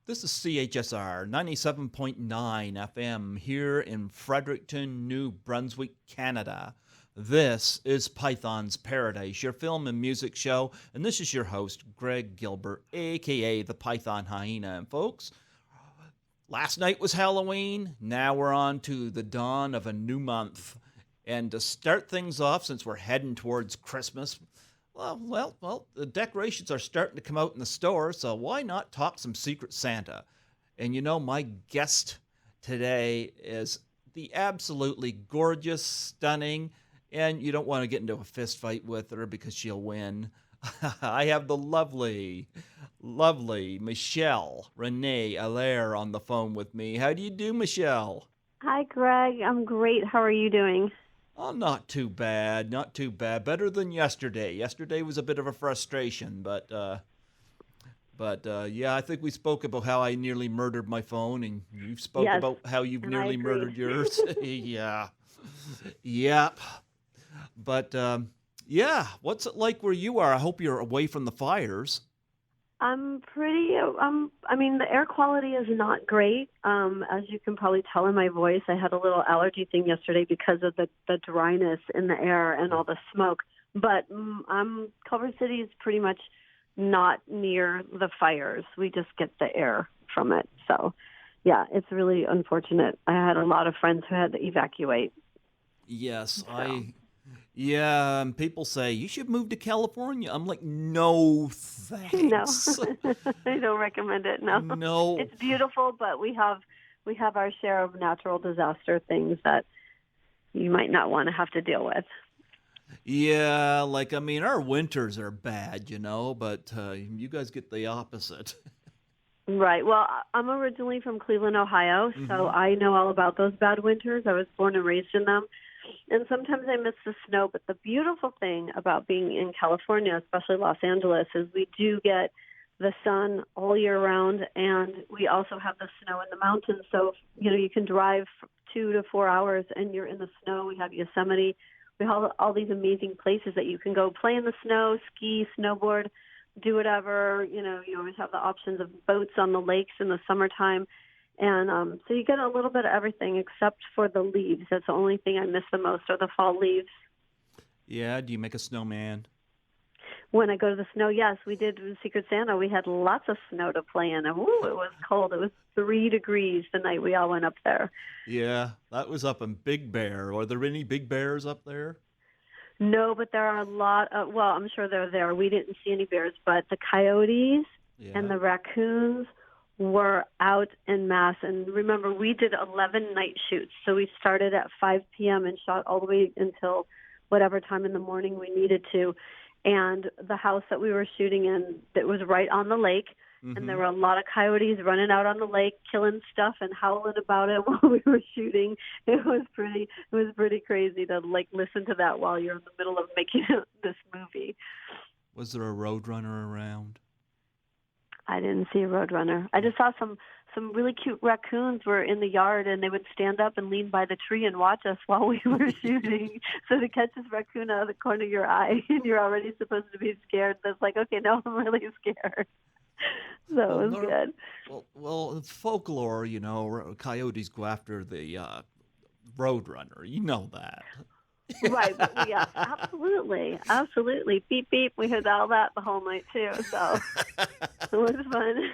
This is CHSR 97.9 FM here in Fredericton, New Brunswick, Canada. This is Python's Paradise, your film and music show, and this is your host, Greg Gilbert, aka the Python Hyena. And folks, last night was Halloween, now we're on to the dawn of a new month. And to start things off, since we're heading towards Christmas, well, the decorations are starting to come out in the store, so why not talk some Secret Santa? And you know, my guest today is the absolutely gorgeous, stunning, and you don't want to get into a fist fight with her because she'll win. I have the lovely Michelle Renee Allaire on the phone with me. How do you do, Michelle? Hi, Greg. I'm great. How are you doing? Oh, not too bad, not too bad. Better than yesterday. Yesterday was a bit of a frustration, but yeah, I think we spoke about how I nearly murdered my phone, and you spoke Yes, about how you've and I nearly agree. murdered yours. Yeah, yep. But yeah, what's it like where you are? I hope you're away from the fires. I'm pretty, I mean, the air quality is not great. As you can probably tell in my voice, I had a little allergy thing yesterday because of the dryness in the air and all the smoke. But Culver City is pretty much not near the fires. We just get the air from it. So, yeah, it's really unfortunate. I had a lot of friends who had to evacuate. Yes, So. yeah, and people say you should move to California. I'm like, no, No, thanks. I don't recommend it. No, No. it's beautiful, but we have our share of natural disaster things that you might not want to have to deal with. Yeah, like, I mean, our winters are bad, but you guys get the opposite. Right. Well, I'm originally from Cleveland, Ohio, so Hmm. I know all about those bad winters. I was born and raised in them. And sometimes I miss the snow, but the beautiful thing about being in California, especially Los Angeles, is we do get the sun all year round, and we also have the snow in the mountains. So, you can drive 2 to 4 hours and you're in the snow. We have Yosemite. We have all these amazing places that you can go play in the snow, ski, snowboard, do whatever. You always have the options of boats on the lakes in the summertime. And so you get a little bit of everything except for the leaves. That's the only thing I miss the most are the fall leaves. Yeah, do you make a snowman? When I go to the snow, yes, we did with Secret Santa. We had lots of snow to play in. And it was cold. It was 3 degrees the night we all went up there. Yeah, that was up in Big Bear. Are there any big bears up there? No, but there are a lot of, well, I'm sure they're there. We didn't see any bears, but the coyotes and Yeah. the raccoons were out en masse. And remember, we did 11 night shoots. So we started at 5 p.m. and shot all the way until whatever time in the morning we needed to. And the house that we were shooting in, that was right on the lake. And there Hmm. were a lot of coyotes running out on the lake, killing stuff and howling about it while we were shooting. It was pretty crazy to listen to that while you're in the middle of making this movie. Was there a roadrunner around? I didn't see a roadrunner. I just saw some really cute raccoons were in the yard, and they would stand up and lean by the tree and watch us while we were shooting. So to catch this raccoon out of the corner of your eye, and you're already supposed to be scared, that's like, okay, no, I'm really scared. So Well, it was good. well, it's folklore, coyotes go after the roadrunner. You know that. Right, but yeah, absolutely. Beep, beep. We heard all that the whole night, too, so it was fun.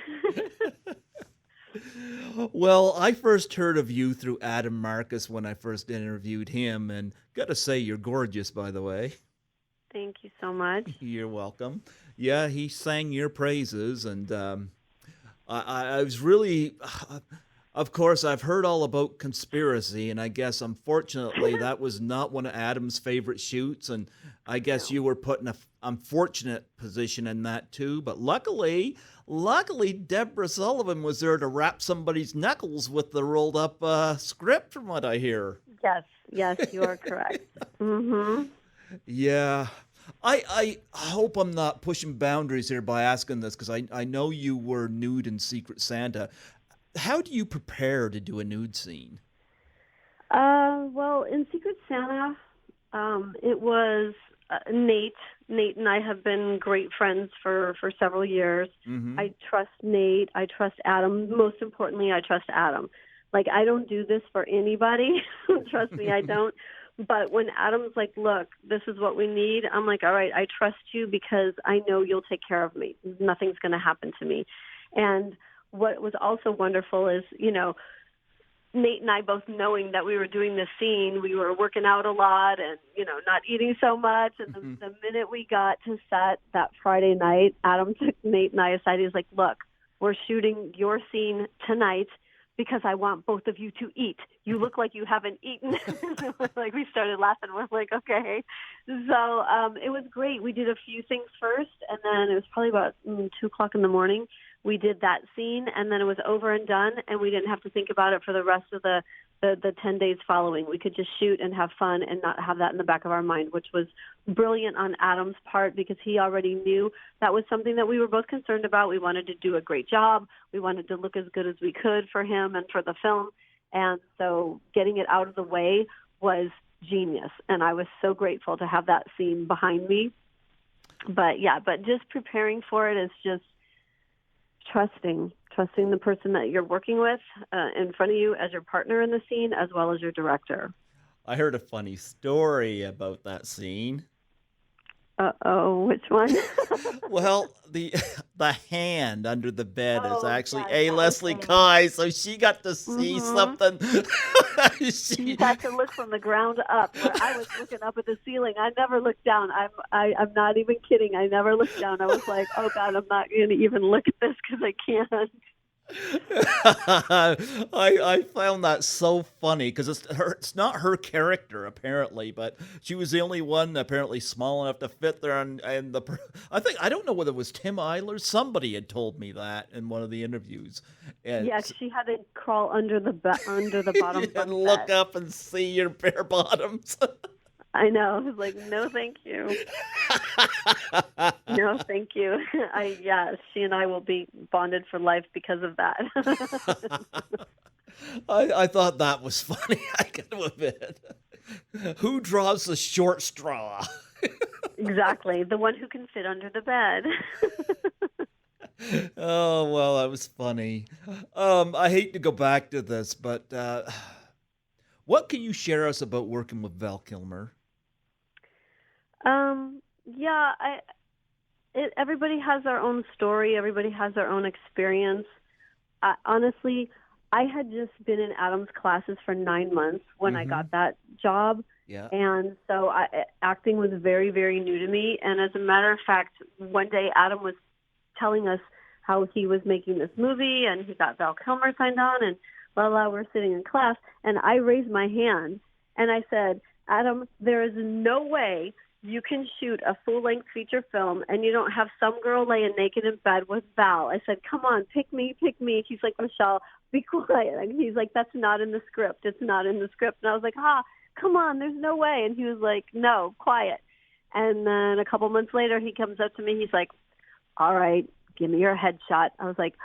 Well, I first heard of you through Adam Marcus when I first interviewed him, and gotta say, you're gorgeous, by the way. Thank you so much. You're welcome. Yeah, he sang your praises, and I was really, of course, I've heard all about Conspiracy, and I guess unfortunately that was not one of Adam's favorite shoots, and I guess No. you were put in a unfortunate position in that too. But luckily, Deborah Sullivan was there to wrap somebody's knuckles with the rolled up script, from what I hear. Yes, you are correct. Mm-hmm. Yeah. I hope I'm not pushing boundaries here by asking this because I know you were nude in Secret Santa. How do you prepare to do a nude scene? Well, in Secret Santa, it was Nate, Nate and I have been great friends for several years. I trust Nate. I trust Adam. Most importantly, I trust Adam. Like, I don't do this for anybody. Trust me, I don't. But when Adam's like, look, this is what we need, I'm like, all right, I trust you because I know you'll take care of me. Nothing's going to happen to me. And what was also wonderful is, Nate and I both knowing that we were doing this scene, we were working out a lot and, not eating so much. And the minute we got to set that Friday night, Adam took Nate and I aside. He was like, look, we're shooting your scene tonight because I want both of you to eat. You look like you haven't eaten. Like, we started laughing. We're like, okay. So it was great. We did a few things first, and then it was probably about 2 o'clock in the morning. We did that scene, and then it was over and done, and we didn't have to think about it for the rest of the 10 days following. We could just shoot and have fun and not have that in the back of our mind, which was brilliant on Adam's part because he already knew that was something that we were both concerned about. We wanted to do a great job. We wanted to look as good as we could for him and for the film. And so getting it out of the way was genius. And I was so grateful to have that scene behind me. But just preparing for it is just trusting the person that you're working with in front of you as your partner in the scene, as well as your director. I heard a funny story about that scene. Uh-oh, which one? Well, the hand under the bed is actually yes, Leslie Kai, so she got to see something. She got to look from the ground up, where I was looking up at the ceiling. I never looked down. I'm not even kidding. I never looked down. I was like, oh, God, I'm not going to even look at this because I can't. I found that so funny because it's not her character apparently, but she was the only one apparently small enough to fit there. And I don't know whether it was Tim Eiler. Somebody had told me that in one of the interviews. And yeah, she had to crawl under the bottom and look up and see your bare bottoms. I know. I was like, no, thank you. No, thank you. She and I will be bonded for life because of that. I thought that was funny, I can admit. Who draws the short straw? Exactly. The one who can fit under the bed. Oh, well, that was funny. I hate to go back to this, but what can you share us about working with Val Kilmer? Everybody has their own story. Everybody has their own experience. Honestly, I had just been in Adam's classes for 9 months when I got that job. Yeah. And so acting was very, very new to me. And as a matter of fact, one day Adam was telling us how he was making this movie and he got Val Kilmer signed on and we're sitting in class. And I raised my hand and I said, Adam, there is no way you can shoot a full-length feature film and you don't have some girl laying naked in bed with Val. I said, come on, pick me. He's like, Michelle, be quiet. And he's like, that's not in the script. It's not in the script. And I was like, come on, there's no way. And he was like, no, quiet. And then a couple months later, he comes up to me. He's like, all right, give me your headshot. I was like,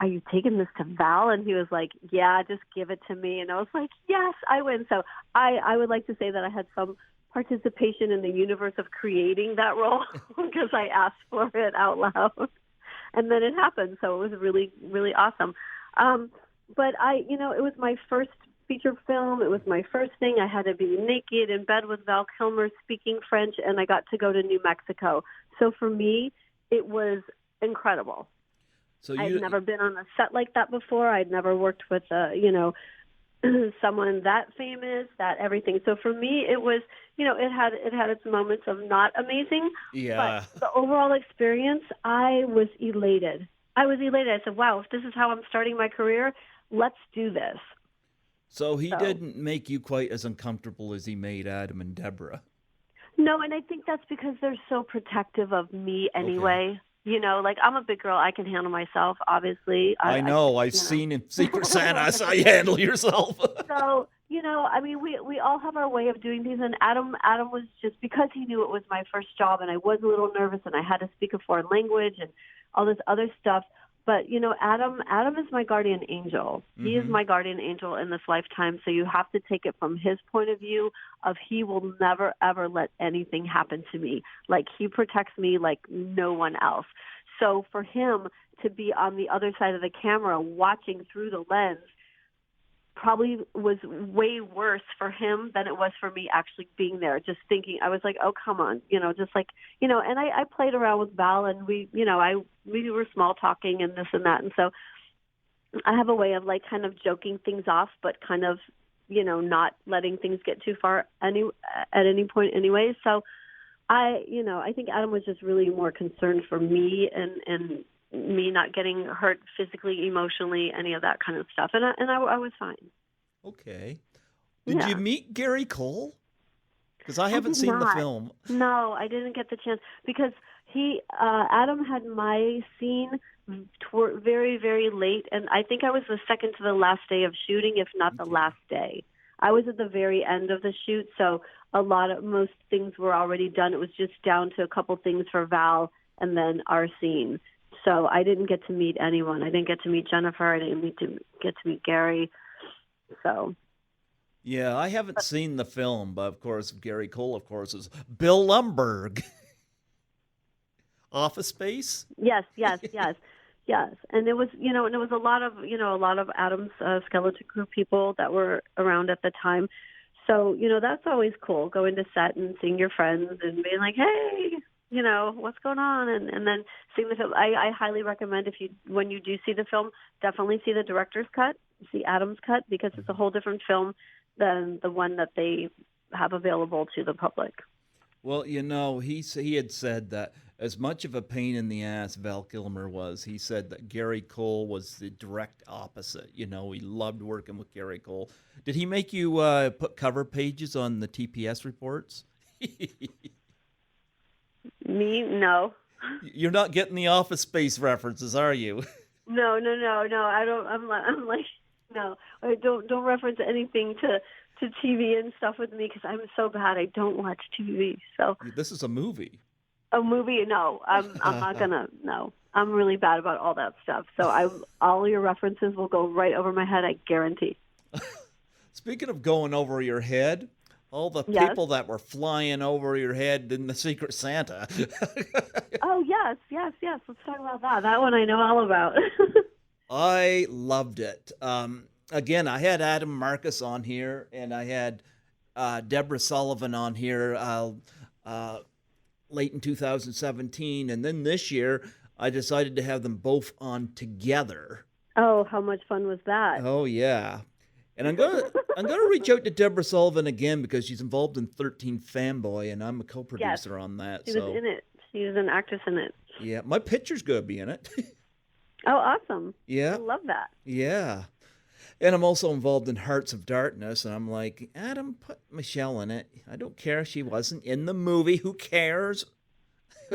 are you taking this to Val? And he was like, yeah, just give it to me. And I was like, yes, I win. So I would like to say that I had some participation in the universe of creating that role because I asked for it out loud. And then it happened. So it was really, really awesome. But it was my first feature film. It was my first thing. I had to be naked in bed with Val Kilmer speaking French, and I got to go to New Mexico. So for me, it was incredible. So I'd never been on a set like that before. I'd never worked with, someone that famous, that everything. So for me, it was, it had its moments of not amazing. Yeah. But the overall experience, I was elated. I said, wow, if this is how I'm starting my career, let's do this. So he didn't make you quite as uncomfortable as he made Adam and Deborah. No, and I think that's because they're so protective of me anyway. Okay. I'm a big girl. I can handle myself, obviously. I know. I've seen in Secret Santa how you handle yourself. So, we all have our way of doing things. And Adam was just, because he knew it was my first job and I was a little nervous and I had to speak a foreign language and all this other stuff, But, Adam is my guardian angel. He is my guardian angel in this lifetime. So you have to take it from his point of view of he will never, ever let anything happen to me. Like, he protects me like no one else. So for him to be on the other side of the camera watching through the lens probably was way worse for him than it was for me actually being there, just thinking. I was like, oh, come on, just like, and I played around with Val, and we were small talking and this and that. And so I have a way of like kind of joking things off, but kind of, not letting things get too far at any point anyway. So I think Adam was just really more concerned for me and me not getting hurt physically, emotionally, any of that kind of stuff. And I was fine. Okay. Did you meet Gary Cole? Because I haven't seen the film. No, I didn't get the chance because Adam had my scene very, very late. And I think I was the second to the last day of shooting, if not the last day. I was at the very end of the shoot. So most things were already done. It was just down to a couple things for Val and then our scene. So I didn't get to meet anyone. I didn't get to meet Jennifer. I didn't get to meet Gary. So. Yeah, I haven't seen the film, but of course, Gary Cole, of course, is Bill Lumbergh. Office Space? Yes. And it was, and it was a lot of Adam's skeleton crew people that were around at the time. So, that's always cool, going to set and seeing your friends and being like, hey, what's going on? And then seeing the film. I highly recommend when you do see the film, definitely see the director's cut, see Adam's cut, because it's a whole different film than the one that they have available to the public. Well, he had said that as much of a pain in the ass Val Kilmer was, he said that Gary Cole was the direct opposite. He loved working with Gary Cole. Did he make you put cover pages on the TPS reports? Me? No. You're not getting the Office Space references, are you? No. I don't. I'm like, no. Don't reference anything to TV and stuff with me because I'm so bad. I don't watch TV. So this is a movie. A movie? No, I'm not gonna. No, I'm really bad about all that stuff. So all your references will go right over my head. I guarantee. Speaking of going over your head. All the people that were flying over your head in the Secret Santa. Oh, yes. Let's talk about that. That one I know all about. I loved it. Again, I had Adam Marcus on here, and I had Deborah Sullivan on here late in 2017. And then this year, I decided to have them both on together. Oh, how much fun was that? Oh, yeah. And I'm gonna reach out to Deborah Sullivan again because she's involved in 13 Fanboy, and I'm a co-producer on that. She was in it. She was an actress in it. Yeah, my picture's gonna be in it. Oh, awesome! Yeah, I love that. Yeah, and I'm also involved in Hearts of Darkness, and I'm like, Adam, put Michelle in it. I don't care if she wasn't in the movie. Who cares?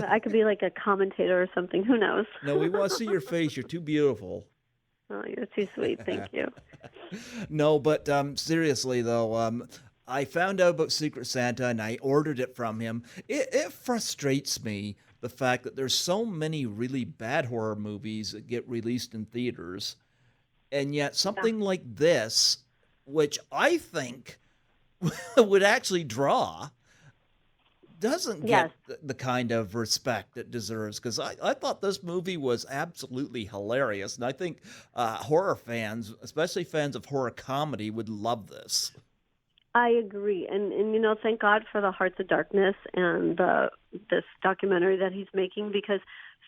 I could be like a commentator or something. Who knows? No, we want to see your face. You're too beautiful. Oh, you're too sweet. Thank you. No, but seriously, though, I found out about Secret Santa, and I ordered it from him. It frustrates me, the fact that there's so many really bad horror movies that get released in theaters, and yet something like this, which I think would actually draw, doesn't get the kind of respect it deserves, because I thought this movie was absolutely hilarious, and I think horror fans, especially fans of horror comedy, would love this. I agree, and thank God for the Hearts of Darkness and this documentary that he's making, because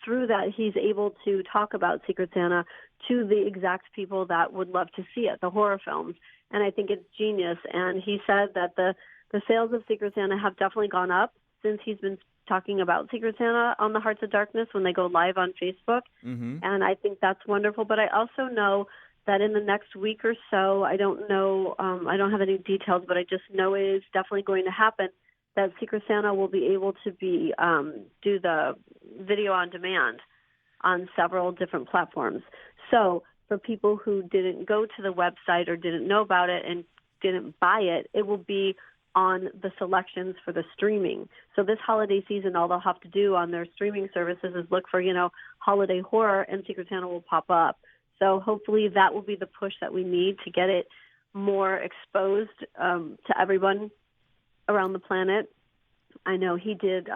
through that he's able to talk about Secret Santa to the exact people that would love to see it, the horror films, and I think it's genius. And he said that the sales of Secret Santa have definitely gone up since he's been talking about Secret Santa on the Hearts of Darkness when they go live on Facebook. Mm-hmm. And I think that's wonderful. But I also know that in the next week or so, I don't know, I don't have any details, but I just know it is definitely going to happen, that Secret Santa will be able to be do the video on demand on several different platforms. So for people who didn't go to the website or didn't know about it and didn't buy it, it will be on the selections for the streaming. So this holiday season, all they'll have to do on their streaming services is look for, holiday horror, and Secret Santa will pop up. So hopefully that will be the push that we need to get it more exposed to everyone around the planet. I know he did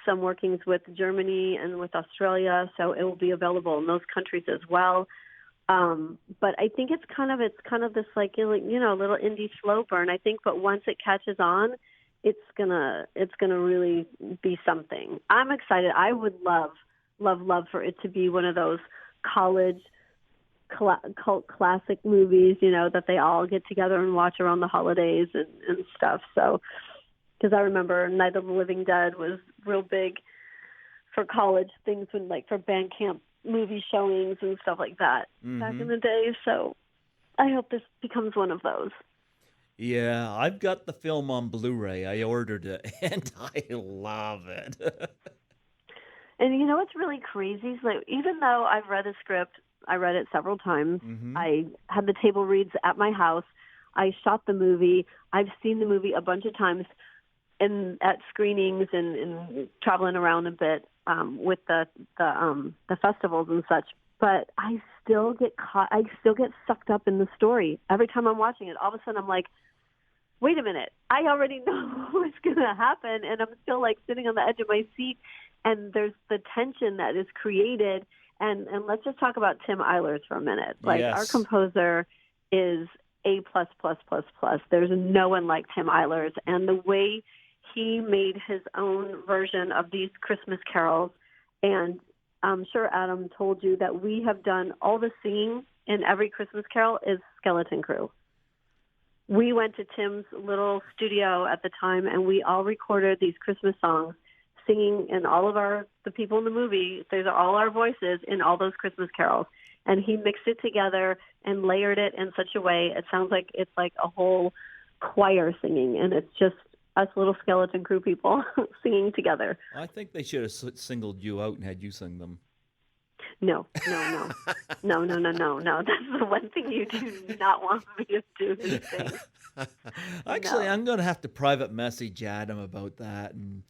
some workings with Germany and with Australia, so it will be available in those countries as well. But I think it's kind of this like little indie slow burn. I think, but once it catches on, it's gonna really be something. I'm excited. I would love for it to be one of those college cult classic movies, that they all get together and watch around the holidays and stuff. So, because I remember Night of the Living Dead was real big for college things, when like for band camp movie showings and stuff like that back in the day. So I hope this becomes one of those. Yeah, I've got the film on Blu-ray. I ordered it, and I love it. And what's really crazy is, like, even though I've read a script, I read it several times. I had the table reads at my house. I shot the movie. I've seen the movie a bunch of times at screenings and traveling around a bit with the festivals and such. But I still get caught. I still get sucked up in the story every time I'm watching it. All of a sudden, I'm like, wait a minute, I already know what's going to happen, and I'm still like sitting on the edge of my seat. And there's the tension that is created. And let's just talk about Tim Eilers for a minute. Like, yes. Our composer is A++++. There's no one like Tim Eilers. And the way he made his own version of these Christmas carols, and I'm sure Adam told you that we have done all the singing in every Christmas carol is Skeleton Crew. We went to Tim's little studio at the time, and we all recorded these Christmas songs, singing, and all of the people in the movie, these are all our voices in all those Christmas carols. And he mixed it together and layered it in such a way, it sounds like it's like a whole choir singing, and it's just us little Skeleton Crew people singing together. I think they should have singled you out and had you sing them. No. No. That's the one thing you do not want me to do is sing. Actually, no. I'm going to have to private message Adam about that and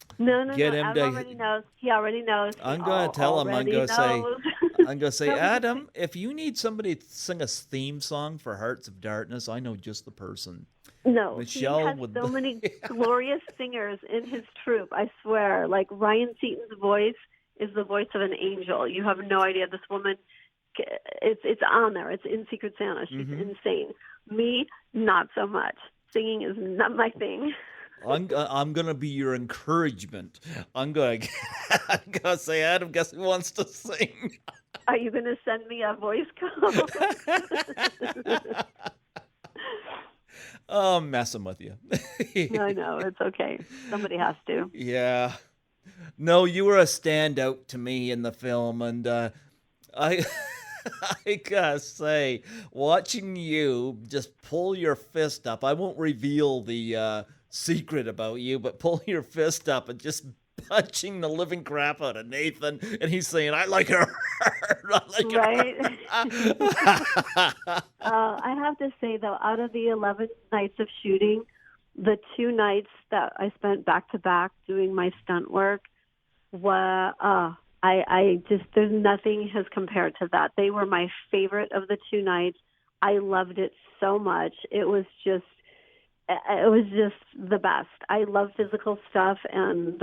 get him to. Already knows. He already knows. I'm going to tell him. I'm going to say, Adam, if you need somebody to sing a theme song for Hearts of Darkness, I know just the person. No, Michelle he has so many glorious singers in his troupe. I swear, like Ryan Seaton's voice is the voice of an angel. You have no idea. This woman, it's on there. It's in Secret Santa. She's insane. Me, not so much. Singing is not my thing. I'm gonna be your encouragement. I'm gonna say, Adam, guess who wants to sing? Are you gonna send me a voice call? Oh, I'm messing with you. I know, it's okay. Somebody has to. Yeah. No, you were a standout to me in the film, and I gotta say, watching you just pull your fist up, I won't reveal the secret about you, but pull your fist up and just punching the living crap out of Nathan, and he's saying, I like her. I like her. I have to say, though, out of the 11 nights of shooting, the 2 nights that I spent back-to-back doing my stunt work, I just, there's nothing has compared to that. They were my favorite of the 2 nights. I loved it so much. It was just the best. I love physical stuff, and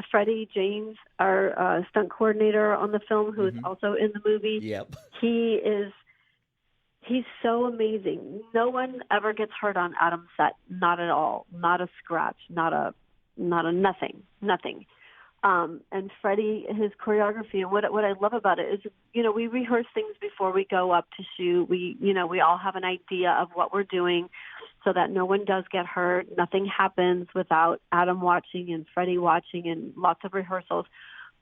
Freddie James, our stunt coordinator on the film, who is also in the movie. Yep. He's so amazing. No one ever gets hurt on Adam's set. Not at all. Not a scratch. Not a nothing. And Freddie, his choreography, and what I love about it is, we rehearse things before we go up to shoot. We all have an idea of what we're doing, so that no one does get hurt. Nothing happens without Adam watching and Freddie watching, and lots of rehearsals.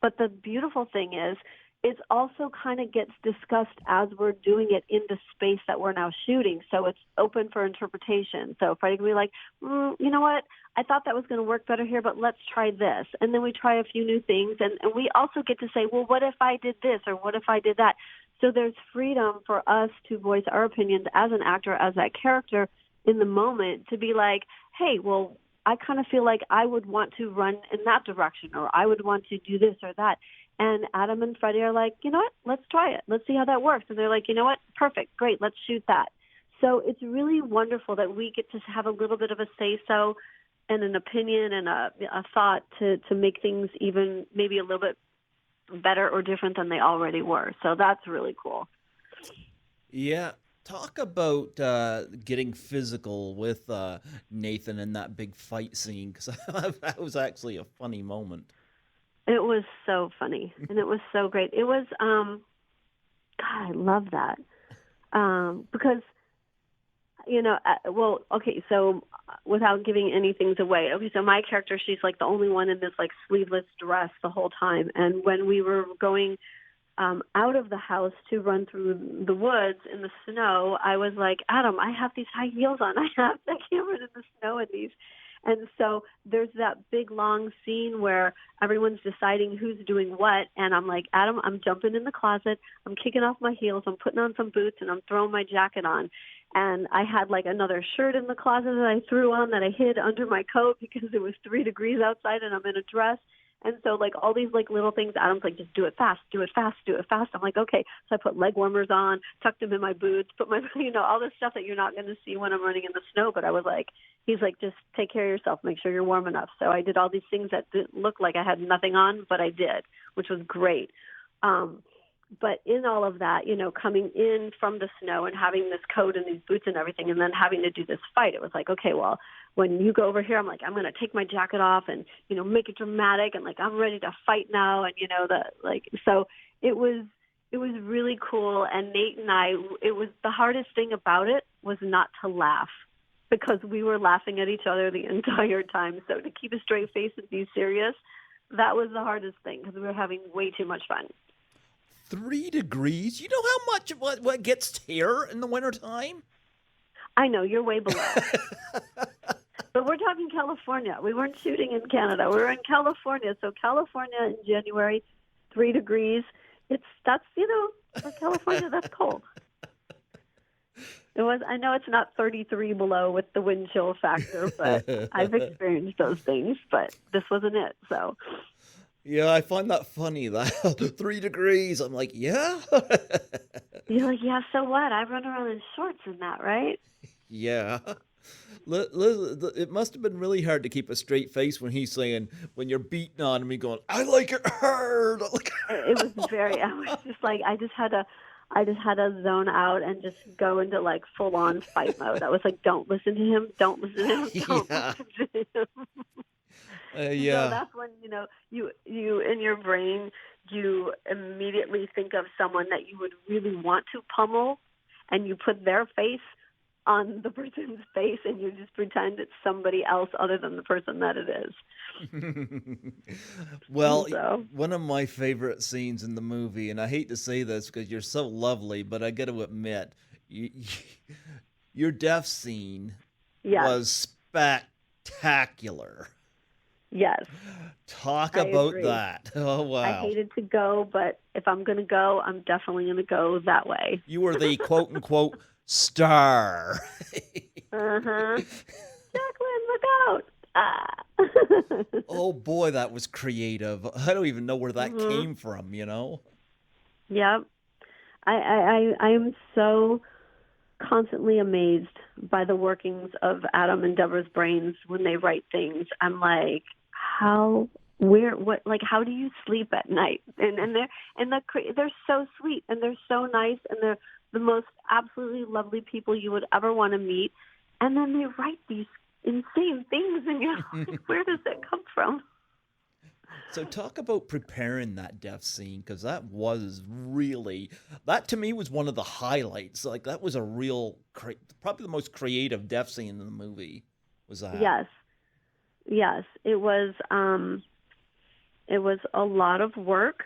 But the beautiful thing is, it also kind of gets discussed as we're doing it in the space that we're now shooting. So it's open for interpretation. So Freddie can be like, you know what? I thought that was going to work better here, but let's try this. And then we try a few new things. And we also get to say, well, what if I did this, or what if I did that? So there's freedom for us to voice our opinions as an actor, as that character in the moment, to be like, hey, well, I kind of feel like I would want to run in that direction, or I would want to do this or that. And Adam and Freddie are like, you know what, let's try it. Let's see how that works. And they're like, you know what, perfect, great, let's shoot that. So it's really wonderful that we get to have a little bit of a say-so and an opinion and a thought to make things even maybe a little bit better or different than they already were. So that's really cool. Yeah. Talk about getting physical with Nathan in that big fight scene, because that was actually a funny moment. It was so funny, and it was so great. It was, God, I love that. Because, well, okay, so without giving anything away, okay, so my character, she's like the only one in this like sleeveless dress the whole time. And when we were going out of the house to run through the woods in the snow, I was like, Adam, I have these high heels on. I can't run in the snow in these. And so there's that big, long scene where everyone's deciding who's doing what. And I'm like, Adam, I'm jumping in the closet. I'm kicking off my heels. I'm putting on some boots, and I'm throwing my jacket on. And I had like another shirt in the closet that I threw on that I hid under my coat because it was 3 degrees outside and I'm in a dress. And so, like, all these, like, little things, Adam's like, just do it fast, do it fast, do it fast. I'm like, okay. So I put leg warmers on, tucked them in my boots, put my, all this stuff that you're not going to see when I'm running in the snow. But I was like, he's like, just take care of yourself, make sure you're warm enough. So I did all these things that didn't look like I had nothing on, but I did, which was great. But in all of that, coming in from the snow and having this coat and these boots and everything, and then having to do this fight, it was like, okay, well, when you go over here, I'm like, I'm going to take my jacket off and, make it dramatic, and like, I'm ready to fight now. And, so it was really cool. And Nate and I, it was the hardest thing about it was not to laugh, because we were laughing at each other the entire time. So to keep a straight face and be serious, that was the hardest thing, because we were having way too much fun. 3 degrees? You know how much what gets here in the wintertime? I know, you're way below. But we're talking California. We weren't shooting in Canada. We were in California. So California in January, 3 degrees. For California, that's cold. I know it's not 33 below with the wind chill factor, but I've experienced those things, but this wasn't it, so. Yeah, I find that funny, that 3 degrees. I'm like, yeah? You're like, yeah, so what? I run around in shorts in that, right? Yeah. It must have been really hard to keep a straight face when he's saying, when you're beating on him, going, I like it hard. It was very, I was just like, I just had to zone out and just go into like full on fight mode. I was like, don't listen to him. Don't listen to him. Don't listen to him. Yeah. So that's when, you in your brain, you immediately think of someone that you would really want to pummel, and you put their face on the person's face, and you just pretend it's somebody else other than the person that it is. Well, one of my favorite scenes in the movie, and I hate to say this because you're so lovely, but I got to admit, your death scene was spectacular. Yes. Talk about that. Oh, wow. I hated to go, but if I'm going to go, I'm definitely going to go that way. You were the quote-unquote star. Uh-huh. Jacqueline, look out. Ah. Oh, boy, that was creative. I don't even know where that came from, Yep. I am so constantly amazed by the workings of Adam and Deborah's brains when they write things. I'm like, how do you sleep at night? And they're so sweet, and they're so nice, and they're the most absolutely lovely people you would ever want to meet. And then they write these insane things, and you're like, where does that come from? So talk about preparing that death scene, because that to me was one of the highlights. Like, that was a real, probably the most creative death scene in the movie. Was that? Yes, it was. It was a lot of work.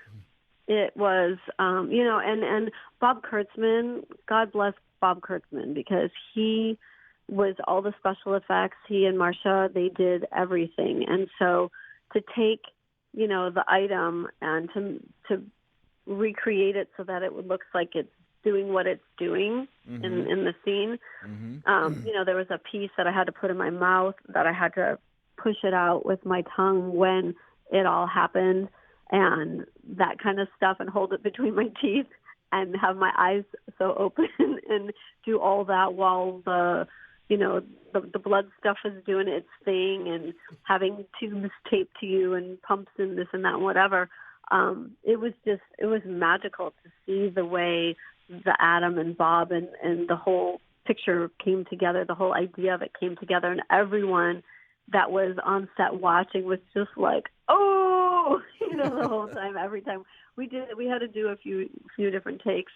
It was, and Bob Kurtzman. God bless Bob Kurtzman, because he was all the special effects. He and Marcia, they did everything, and so to take the item and to recreate it so that it looks like it's doing what it's doing in the scene. There was a piece that I had to put in my mouth that I had to push it out with my tongue when it all happened and that kind of stuff, and hold it between my teeth and have my eyes so open and do all that while the blood stuff is doing its thing and having tubes taped to you and pumps and this and that and whatever. It was magical to see the way the Adam and Bob and the whole picture came together, the whole idea of it came together, and everyone that was on set watching was just like, oh, the whole time. Every time we had to do a few different takes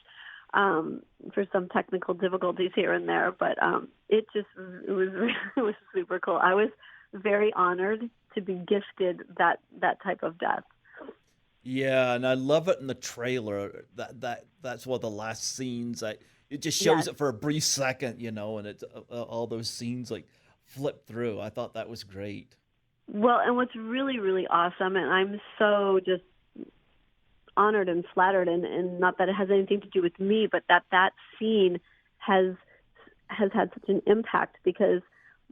for some technical difficulties here and there, but it was super cool. I was very honored to be gifted that type of death. Yeah, and I love it in the trailer. That's one of the last scenes. It just shows it for a brief second, and it's all those scenes like flip through. I thought that was great. Well, and what's really, really awesome, and I'm so just honored and flattered, and not that it has anything to do with me, but that scene has had such an impact, because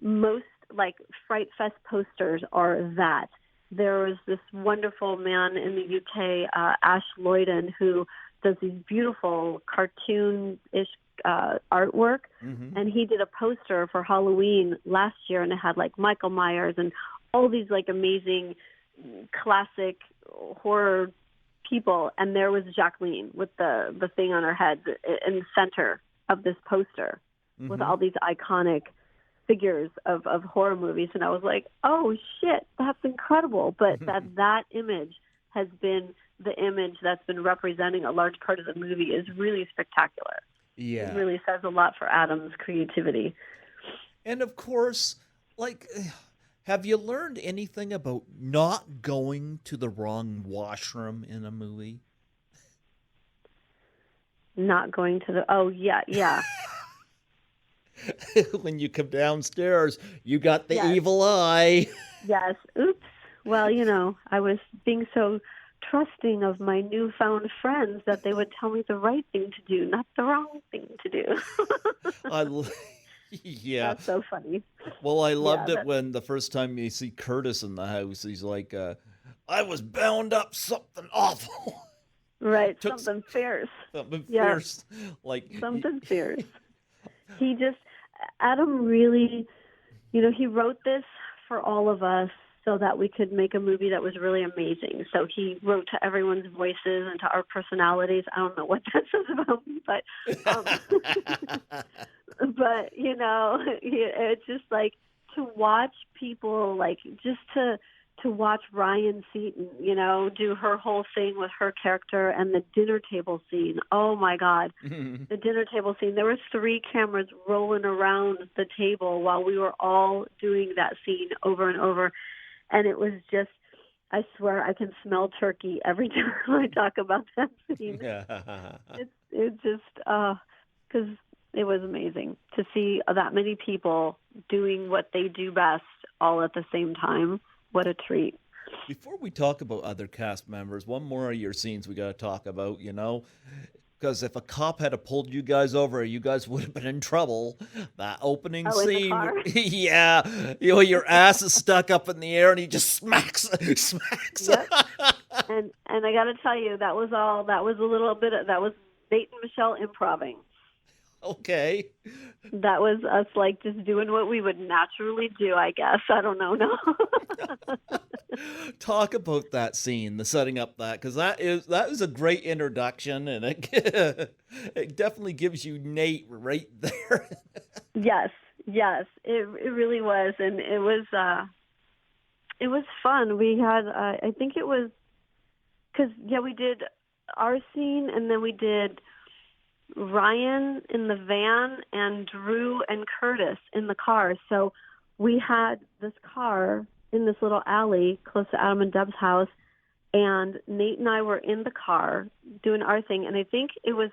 most like Fright Fest posters are that. There was this wonderful man in the UK, Ash Lloyden, who does these beautiful cartoon-ish artwork, and he did a poster for Halloween last year, and it had like Michael Myers and all these like amazing classic horror people, and there was Jacqueline with the thing on her head in the center of this poster with all these iconic figures of horror movies, and I was like, oh shit, that's incredible. But that image has been the image that's been representing a large part of the movie is really spectacular. Yeah. It really says a lot for Adam's creativity. And of course, like, have you learned anything about not going to the wrong washroom in a movie? Not going to the, oh yeah. When you come downstairs, you got the evil eye. Yes. Oops. Well, I was being so trusting of my newfound friends that they would tell me the right thing to do, not the wrong thing to do. Yeah. That's so funny. Well, I loved it when the first time you see Curtis in the house, he's like, I was bound up something awful. Right. Something fierce. Something fierce. Like something fierce. Adam really, he wrote this for all of us so that we could make a movie that was really amazing. So he wrote to everyone's voices and to our personalities. I don't know what that says about me, but but it's just like to watch people, like just to watch Ryan Seaton, do her whole thing with her character, and the dinner table scene. Oh my God. The dinner table scene. There were 3 cameras rolling around the table while we were all doing that scene over and over. And it was just, I swear I can smell turkey every time I talk about that scene. It's just, because it was amazing to see that many people doing what they do best all at the same time. What a treat. Before we talk about other cast members, one more of your scenes we got to talk about, because if a cop had pulled you guys over, you guys would have been in trouble. That opening scene, yeah, your ass is stuck up in the air and he just smacks. Yep. and I got to tell you, that was Nate and Michelle improving. Okay. That was us, like, just doing what we would naturally do, I guess. I don't know. No. Talk about that scene, the setting up that, because that is a great introduction, and it definitely gives you Nate right there. Yes, it really was, and it was fun. We had, I think it was, because we did our scene, and then we did Ryan in the van and Drew and Curtis in the car. So we had this car in this little alley close to Adam and Deb's house, and Nate and I were in the car doing our thing, and I think it was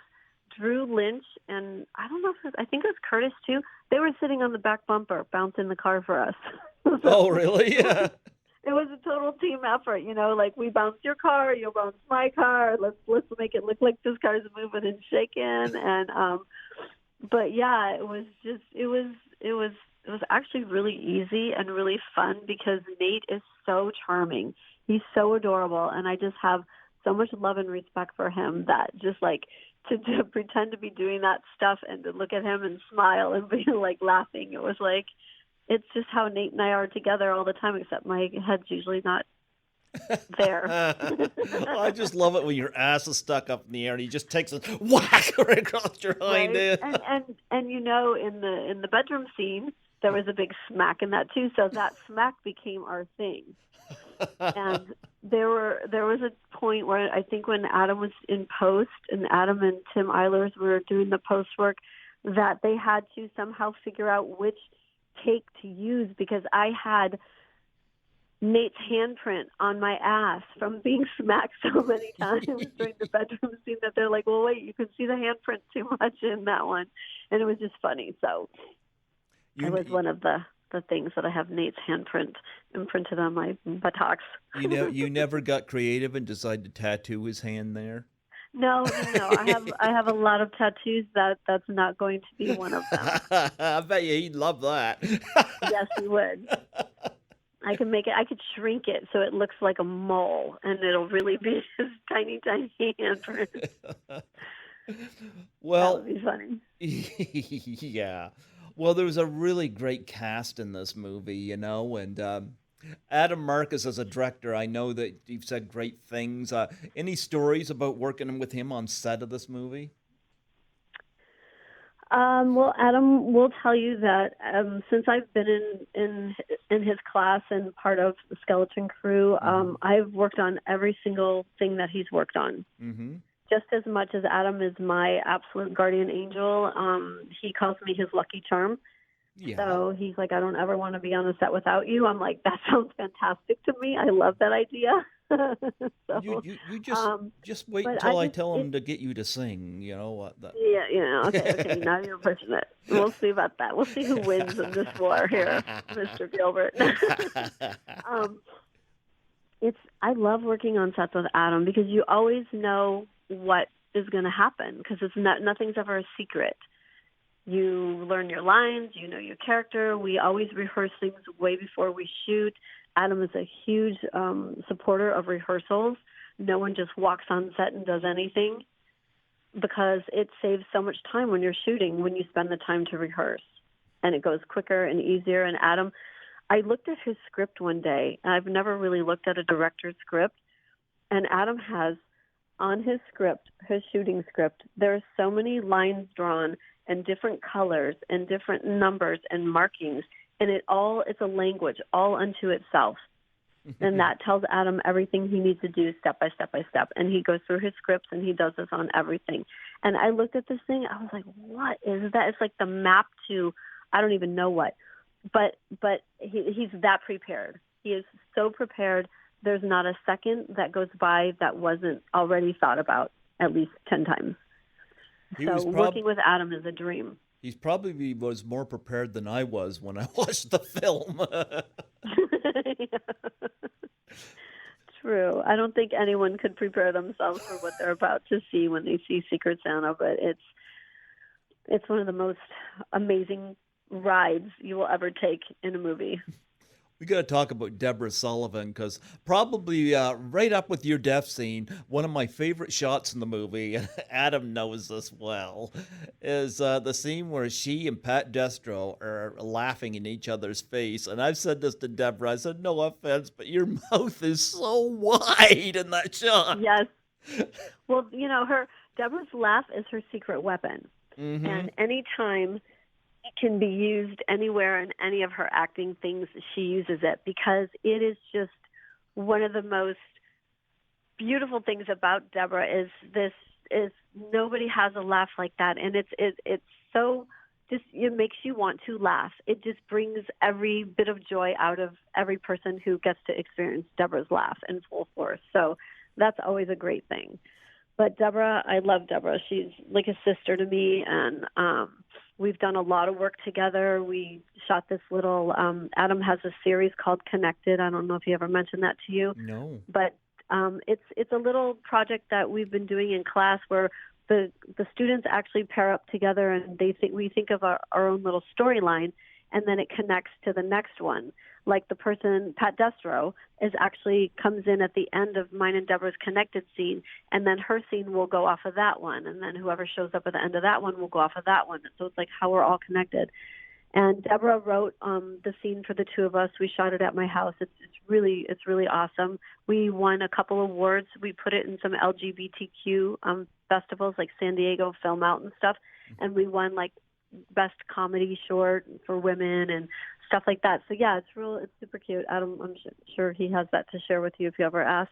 Drew Lynch, and I don't know I think it was Curtis too. They were sitting on the back bumper bouncing the car for us. Oh, really? Yeah. It was a total team effort, like, we bounce your car, you'll bounce my car. Let's make it look like this car's moving and shaking. And but yeah, it was actually really easy and really fun because Nate is so charming. He's so adorable, and I just have so much love and respect for him that just like to pretend to be doing that stuff and to look at him and smile and be like laughing. It was like, it's just how Nate and I are together all the time, except my head's usually not there. I just love it when your ass is stuck up in the air and he just takes a whack right across your hind Right? end. And you know, in the bedroom scene, there was a big smack in that too. So that smack became our thing. And there was a point where I think when Adam was in post and Adam and Tim Eilers were doing the post work, that they had to somehow figure out which take to use because I had Nate's handprint on my ass from being smacked so many times during the bedroom scene that they're like, well, wait, you can see the handprint too much in that one. And it was just funny. So it was one of the things that I have Nate's handprint imprinted on my buttocks. You never got creative and decided to tattoo his hand there? No. I have a lot of tattoos. That's not going to be one of them. I bet you he'd love that. Yes, he would. I could shrink it so it looks like a mole, and it'll really be his tiny, tiny handprint. Well, that would be funny. Yeah. Well, there was a really great cast in this movie, and Adam Marcus as a director, I know that you've said great things. Any stories about working with him on set of this movie? Well, Adam will tell you that since I've been in his class and part of the Skeleton Crew, I've worked on every single thing that he's worked on. Mm-hmm. Just as much as Adam is my absolute guardian angel, he calls me his lucky charm. Yeah. So he's like, I don't ever want to be on a set without you. I'm like, that sounds fantastic to me. I love that idea. So, you just wait until I tell him to get you to sing. You know what? Yeah. Okay. Now you're pushing it. We'll see about that. We'll see who wins in this war here, Mr. Gilbert. I love working on sets with Adam because you always know what is going to happen because nothing's ever a secret. You learn your lines, you know your character. We always rehearse things way before we shoot. Adam is a huge supporter of rehearsals. No one just walks on set and does anything because it saves so much time when you're shooting, when you spend the time to rehearse. And it goes quicker and easier. And Adam, I looked at his script one day. I've never really looked at a director's script. And Adam has on his script, his shooting script, there are so many lines drawn and different colors and different numbers and markings. And it's a language all unto itself. And that tells Adam everything he needs to do step by step by step. And he goes through his scripts and he does this on everything. And I looked at this thing, I was like, what is that? It's like the map to, I don't even know what. But he's that prepared. He is so prepared. There's not a second that goes by that wasn't already thought about at least 10 times. So working with Adam is a dream. He probably was more prepared than I was when I watched the film. True. I don't think anyone could prepare themselves for what they're about to see when they see Secret Santa, but it's one of the most amazing rides you will ever take in a movie. We got to talk about Deborah Sullivan because probably right up with your death scene, one of my favorite shots in the movie, and Adam knows this well, is the scene where she and Pat Destro are laughing in each other's face. And I've said this to Deborah. I said, no offense, but your mouth is so wide in that shot. Yes. Well, Deborah's laugh is her secret weapon. Mm-hmm. And anytime it can be used anywhere in any of her acting things, she uses it because it is just one of the most beautiful things about Deborah is nobody has a laugh like that. And it's so just, it makes you want to laugh. It just brings every bit of joy out of every person who gets to experience Deborah's laugh in full force. So that's always a great thing. But Deborah, I love Deborah. She's like a sister to me, and we've done a lot of work together. We shot this little, Adam has a series called Connected. I don't know if he ever mentioned that to you. No. But it's a little project that we've been doing in class where the students actually pair up together and we think of our own little storyline, and then it connects to the next one. Like the person, Pat Destro, comes in at the end of mine and Deborah's connected scene, and then her scene will go off of that one, and then whoever shows up at the end of that one will go off of that one. So it's like how we're all connected. And Deborah wrote the scene for the two of us. We shot it at my house. It's really awesome. We won a couple awards. We put it in some LGBTQ festivals like San Diego Film Out and stuff, and we won like best comedy short for women and stuff like that. So yeah, it's super cute. Adam, I'm sure he has that to share with you if you ever ask.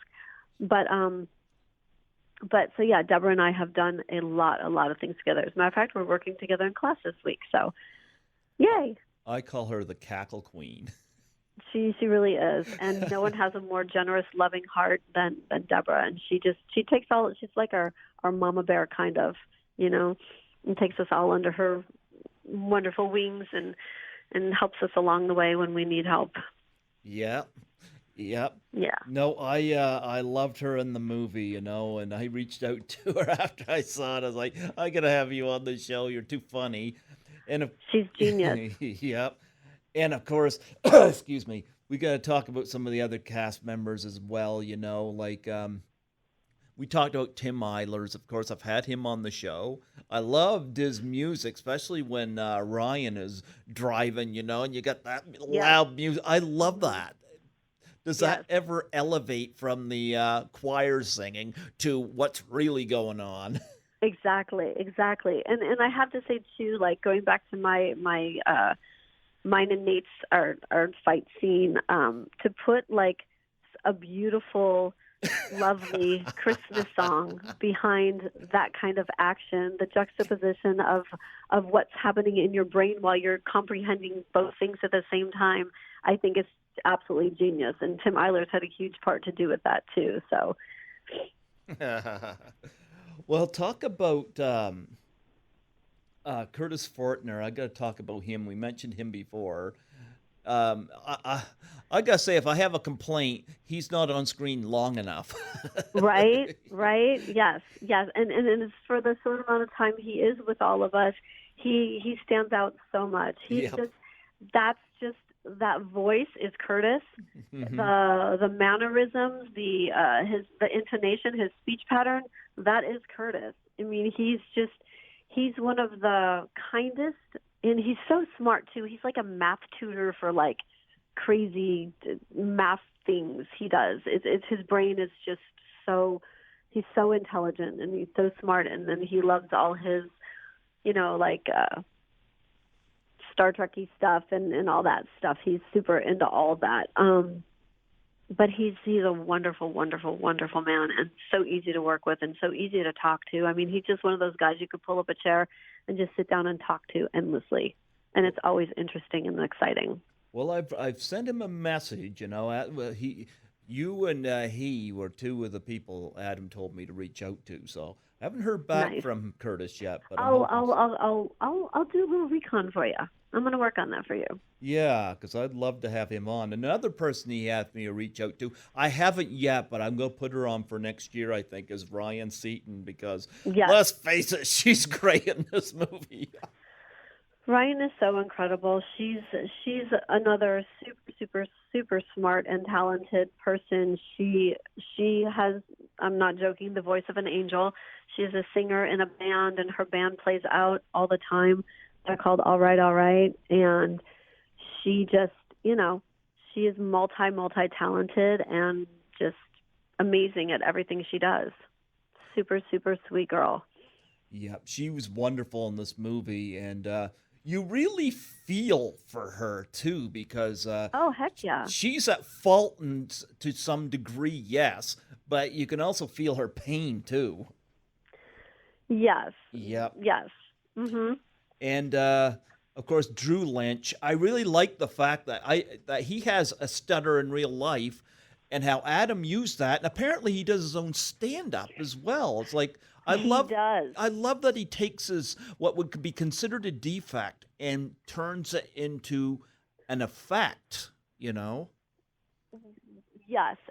But so yeah, Deborah and I have done a lot of things together. As a matter of fact, we're working together in class this week. So yay. I call her the cackle queen. She really is, and no one has a more generous, loving heart than Deborah. And she takes all. She's like our mama bear, kind of, and takes us all under her wonderful wings and helps us along the way when we need help. Yep. Yeah. No, I loved her in the movie, and I reached out to her after I saw it. I was like, I gotta have you on the show. You're too funny. And she's genius. Yep. And of course, excuse me, we got to talk about some of the other cast members as well. Like we talked about Tim Eilers. Of course, I've had him on the show. I loved his music, especially when Ryan is driving, and you got that loud music. I love that. Does that ever elevate from the choir singing to what's really going on? Exactly. And I have to say too, like going back to my mine and Nate's our fight scene, to put like a beautiful, lovely Christmas song behind that kind of action, the juxtaposition of what's happening in your brain while you're comprehending both things at the same time, I think it's absolutely genius. And Tim Eilers had a huge part to do with that too. So. Well, talk about Curtis Fortner. I got to talk about him. We mentioned him before. I got to say, if I have a complaint, he's not on screen long enough. Right. Yes. And it's for the short amount of time he is with all of us, he stands out so much. That voice is Curtis. Mm-hmm. The mannerisms, the intonation, his speech pattern, that is Curtis. I mean, he's one of the kindest, and he's so smart too. He's like a math tutor for like crazy math things he does. It's his brain is just he's so intelligent and he's so smart, and then he loves all his, Star Trek-y stuff and all that stuff. He's super into all of that. But he's a wonderful, wonderful, wonderful man, and so easy to work with and so easy to talk to. I mean, he's just one of those guys you could pull up a chair and just sit down and talk to endlessly, and it's always interesting and exciting. Well, I've sent him a message. You and he were two of the people Adam told me to reach out to. So I haven't heard back from Curtis yet. But I'll do a little recon for you. I'm going to work on that for you. Yeah, because I'd love to have him on. Another person he asked me to reach out to, I haven't yet, but I'm going to put her on for next year, I think, is Ryan Seaton, because let's face it, she's great in this movie. Ryan is so incredible. She's another super, super smart and talented person. She has, I'm not joking, the voice of an angel. She is a singer in a band, and her band plays out all the time. They're called All Right. And she just, she is multi-talented and just amazing at everything she does. Super, super sweet girl. Yeah, she was wonderful in this movie. And you really feel for her, too, because oh, heck yeah. She's at fault to some degree, yes, but you can also feel her pain, too. Yes. Yep. Yes. Mm-hmm. And, of course, Drew Lynch. I really like the fact that he has a stutter in real life and how Adam used that. And apparently he does his own stand-up as well. It's like, I love that he takes his, what would be considered a defect, and turns it into an effect, Yes,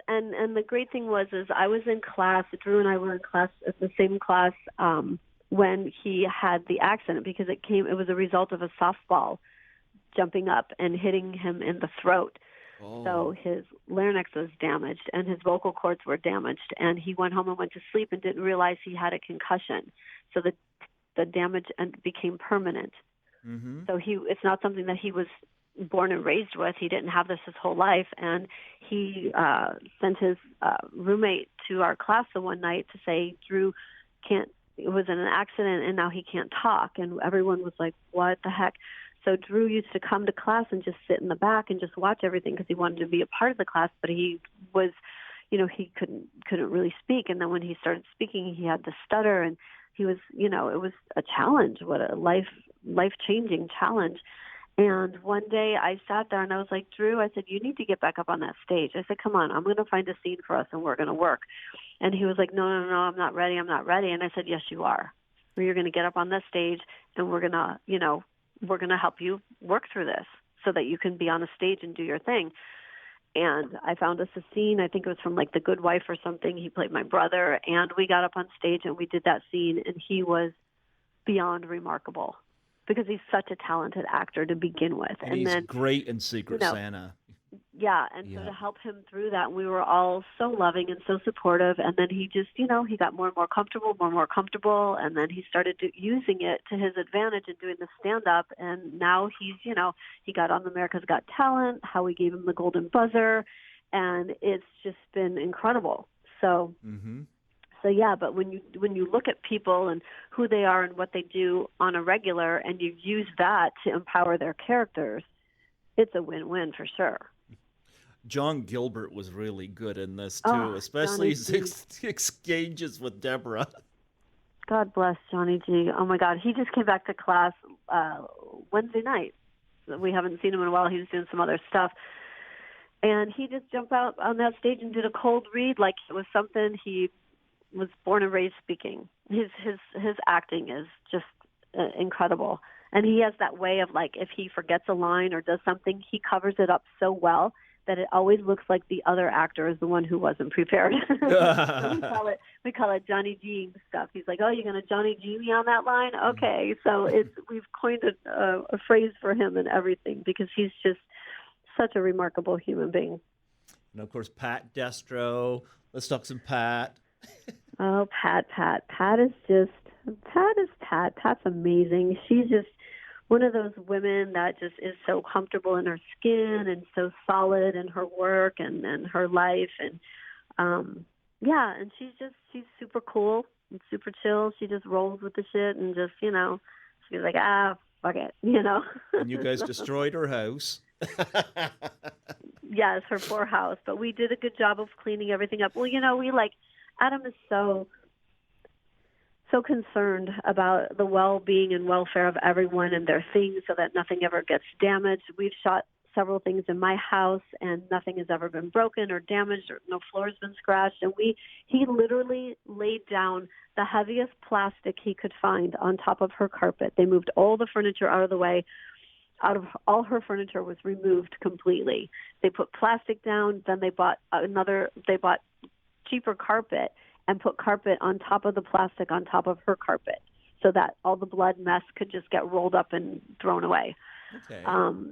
and the great thing is I was in class, Drew and I were in class, at the same class, when he had the accident, because it was a result of a softball jumping up and hitting him in the throat. Oh. So his larynx was damaged and his vocal cords were damaged, and he went home and went to sleep and didn't realize he had a concussion. So the damage became permanent. Mm-hmm. So it's not something that he was born and raised with. He didn't have this his whole life, and he sent his roommate to our class the one night to say Drew was in an accident and now he can't talk, and everyone was like, what the heck? So Drew used to come to class and just sit in the back and just watch everything because he wanted to be a part of the class, but he was, he couldn't really speak. And then when he started speaking, he had to stutter, and he was, it was a challenge, what a life-changing challenge. And one day I sat there and I was like, Drew, I said, you need to get back up on that stage. I said, come on, I'm going to find a scene for us and we're going to work. And he was like, no, I'm not ready. And I said, yes, you are. You're going to get up on this stage and we're going to help you work through this so that you can be on a stage and do your thing. And I found us a scene, I think it was from like The Good Wife or something. He played my brother, and we got up on stage and we did that scene, and he was beyond remarkable because he's such a talented actor to begin with. And he's then, great in Secret Santa. Yeah, and so to help him through that, we were all so loving and so supportive, and then he just, he got more and more comfortable, and then he started using it to his advantage and doing the stand-up, and now he's, he got on America's Got Talent, how we gave him the golden buzzer, and it's just been incredible. So, So yeah, but when you look at people and who they are and what they do on a regular, and you use that to empower their characters, it's a win-win for sure. John Gilbert was really good in this too, especially his exchanges with Deborah. God bless Johnny G. Oh my God, he just came back to class Wednesday night. We haven't seen him in a while. He was doing some other stuff, and he just jumped out on that stage and did a cold read like it was something he was born and raised speaking. His acting is just incredible, and he has that way of like if he forgets a line or does something, he covers it up so well that it always looks like the other actor is the one who wasn't prepared. So we call it Johnny G stuff. He's like, oh, you're going to Johnny G me on that line? Okay. So we've coined a phrase for him and everything because he's just such a remarkable human being. And of course, Pat Destro. Let's talk some Pat. Oh, Pat. Pat is Pat. Pat's amazing. She's just one of those women that just is so comfortable in her skin and so solid in her work and her life. And, and she's super cool and super chill. She just rolls with the shit and just, she's like, fuck it, And you guys destroyed her house. Yes, her poor house. But we did a good job of cleaning everything up. Well, Adam is so concerned about the well-being and welfare of everyone and their things so that nothing ever gets damaged. We've shot several things in my house, and nothing has ever been broken or damaged, or no floor has been scratched. And he literally laid down the heaviest plastic he could find on top of her carpet. They moved all the furniture out of the way. All her furniture was removed completely. They put plastic down, then they bought cheaper carpet and put carpet on top of the plastic on top of her carpet so that all the blood mess could just get rolled up and thrown away. Okay.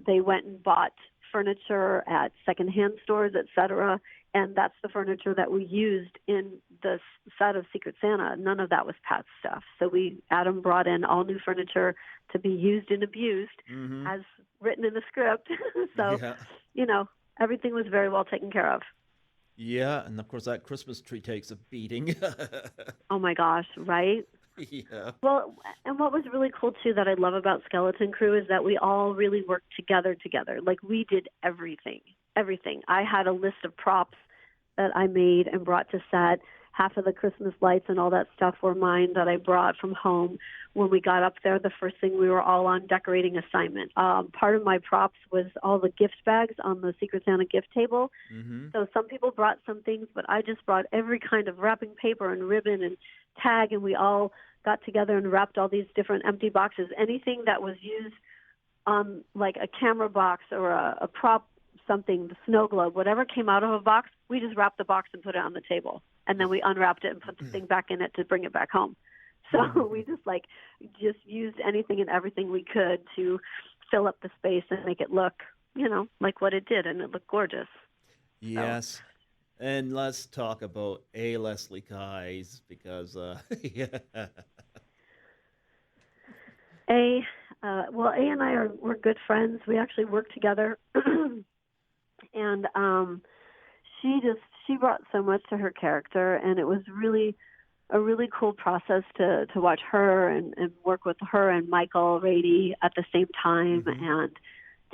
They went and bought furniture at secondhand stores, etc., and that's the furniture that we used in the set of Secret Santa. None of that was Pat's stuff. So Adam brought in all new furniture to be used and abused as written in the script. So, everything was very well taken care of. Yeah, and of course that Christmas tree takes a beating. Oh my gosh, right? Yeah. Well, and what was really cool too that I love about Skeleton Crew is that we all really worked together. Like we did everything. I had a list of props that I made and brought to set. Half of the Christmas lights and all that stuff were mine that I brought from home. When we got up there, the first thing we were all on decorating assignment. Part of my props was all the gift bags on the Secret Santa gift table. So some people brought some things, but I just brought every kind of wrapping paper and ribbon and tag, and we all got together and wrapped all these different empty boxes. Anything that was used on like a camera box or a prop, something, the snow globe, whatever came out of a box, we just wrapped the box and put it on the table. And then we unwrapped it and put the thing back in it to bring it back home. So we just used anything and everything we could to fill up the space and make it look, like what it did, and it looked gorgeous. Yes. And let's talk about A. Leslie Kyes because, yeah. Well, A and we're good friends. We actually work together, and she brought so much to her character, and it was really a really cool process to watch her and work with her and Michael Rady at the same time, and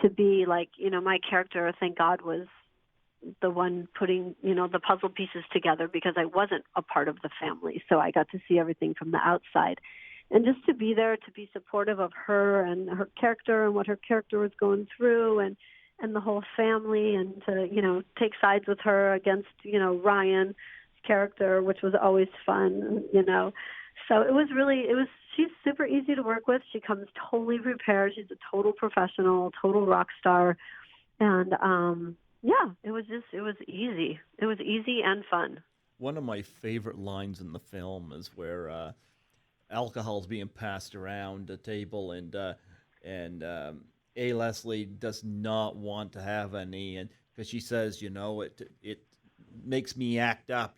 to be like, my character, thank God, was the one putting, the puzzle pieces together, because I wasn't a part of the family, so I got to see everything from the outside. And just to be there, to be supportive of her and her character and what her character was going through, and the whole family, and to, take sides with her against, Ryan's character, which was always fun, So she's super easy to work with. She comes totally prepared. She's a total professional, total rock star. And, it was easy. It was easy and fun. One of my favorite lines in the film is where alcohol's being passed around the table, and A. Leslie does not want to have any, and because she says, it makes me act up,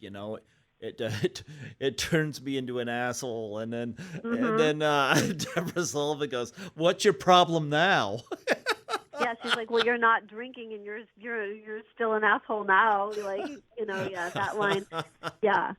it turns me into an asshole, and then Deborah Sullivan goes, "What's your problem now?" Yeah, she's like, "Well, you're not drinking, and you're still an asshole now." Like, that line. Yeah.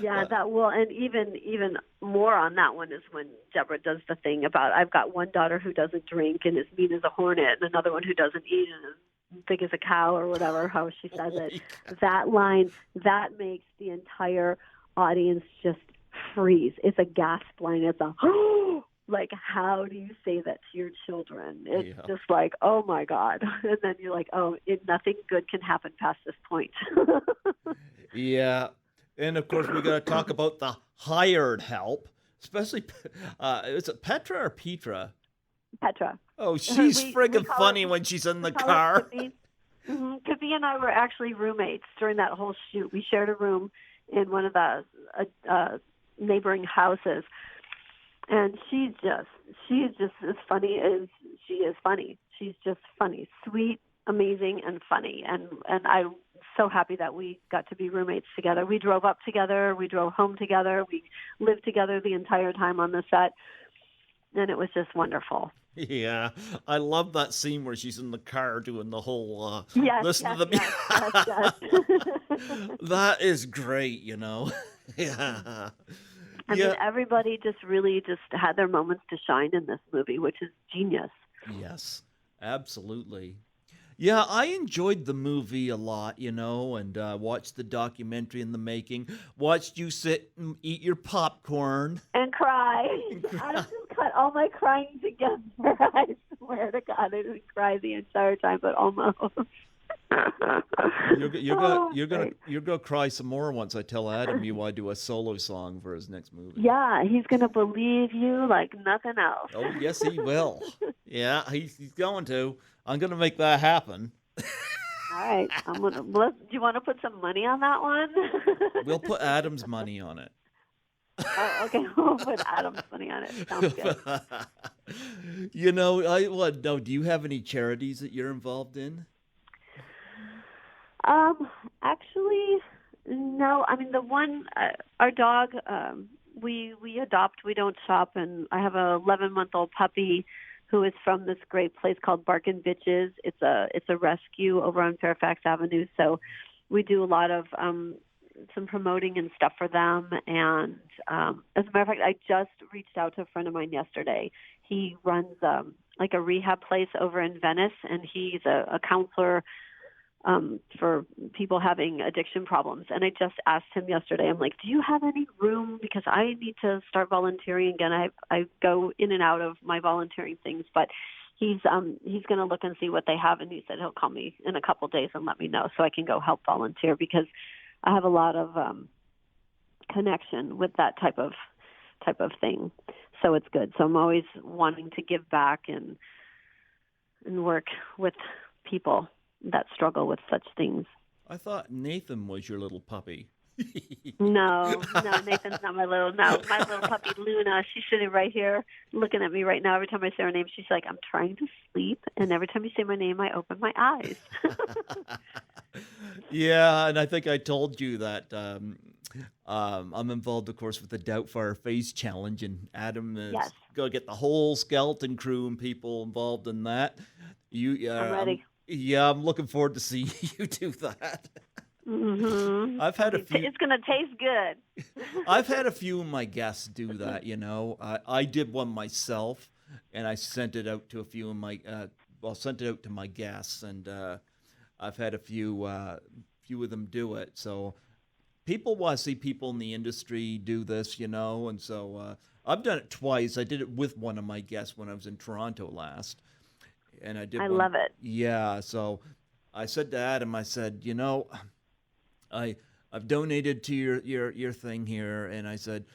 Yeah, and even more on that one is when Deborah does the thing about, I've got one daughter who doesn't drink and is mean as a hornet, and another one who doesn't eat and is big as a cow, or whatever, how she says it. That line, that makes the entire audience just freeze. It's a gasp line. It's a, like, how do you say that to your children? It's just like, oh my God. And then you're like, nothing good can happen past this point. Yeah. And of course, we got to talk about the hired help, especially, is it Petra or Petra? Petra. Oh, she's friggin' funny when she's in the car. Kavee and I were actually roommates during that whole shoot. We shared a room in one of the neighboring houses, and she's just as funny as she is funny. She's just funny, sweet, amazing, and funny. And I'm so happy that we got to be roommates together. We drove up together. We drove home together. We lived together the entire time on the set, and it was just wonderful. Yeah, I love that scene where she's in the car doing the whole listen to the yes. That is great, Yeah. I mean, everybody just really had their moments to shine in this movie, which is genius. Yes, absolutely. Yeah, I enjoyed the movie a lot, and watched the documentary in the making, watched you sit and eat your popcorn. And cry. I just cut all my crying together. I swear to God, I didn't cry the entire time, but almost. You're gonna cry some more once I tell Adam you want to do a solo song for his next movie. Yeah, he's gonna believe you like nothing else. Oh yes, he will. Yeah, he's going to. I'm gonna make that happen. All right, do you want to put some money on that one? We'll put Adam's money on it. Oh, okay, we'll put Adam's money on it. Sounds good. Do you have any charities that you're involved in? Actually, no. I mean, the one, our dog, we adopt. We don't shop, and I have a 11-month-old puppy who is from this great place called Barkin' Bitches. It's a rescue over on Fairfax Avenue. So we do a lot of some promoting and stuff for them. And as a matter of fact, I just reached out to a friend of mine yesterday. He runs like a rehab place over in Venice, and he's a counselor for people having addiction problems. And I just asked him yesterday, I'm like, do you have any room? Because I need to start volunteering again. I go in and out of my volunteering things, but he's going to look and see what they have. And he said he'll call me in a couple of days and let me know so I can go help volunteer, because I have a lot of connection with that type of thing. So it's good. So I'm always wanting to give back and work with people that struggle with such things. I thought Nathan was your little puppy. No, Nathan's not my little, no, my little puppy Luna. She's sitting right here looking at me right now. Every time I say her name, she's like, I'm trying to sleep. And every time you say my name, I open my eyes. Yeah, and I think I told you that I'm involved, of course, with the Doubtfire Face Challenge, and Adam is Yes. going to get the whole skeleton crew and people involved in that. I'm ready. Yeah, I'm looking forward to seeing you do that. Mm-hmm. I've had a few. It's going to taste good. I've had a few of my guests do that. I did one myself, and I sent it out to a few of my. Sent it out to my guests, and I've had a few of them do it. So people want to see people in the industry do this, and so I've done it twice. I did it with one of my guests when I was in Toronto last, and I love it. Yeah, so I said to Adam, I said, I've donated to your thing here, and I said,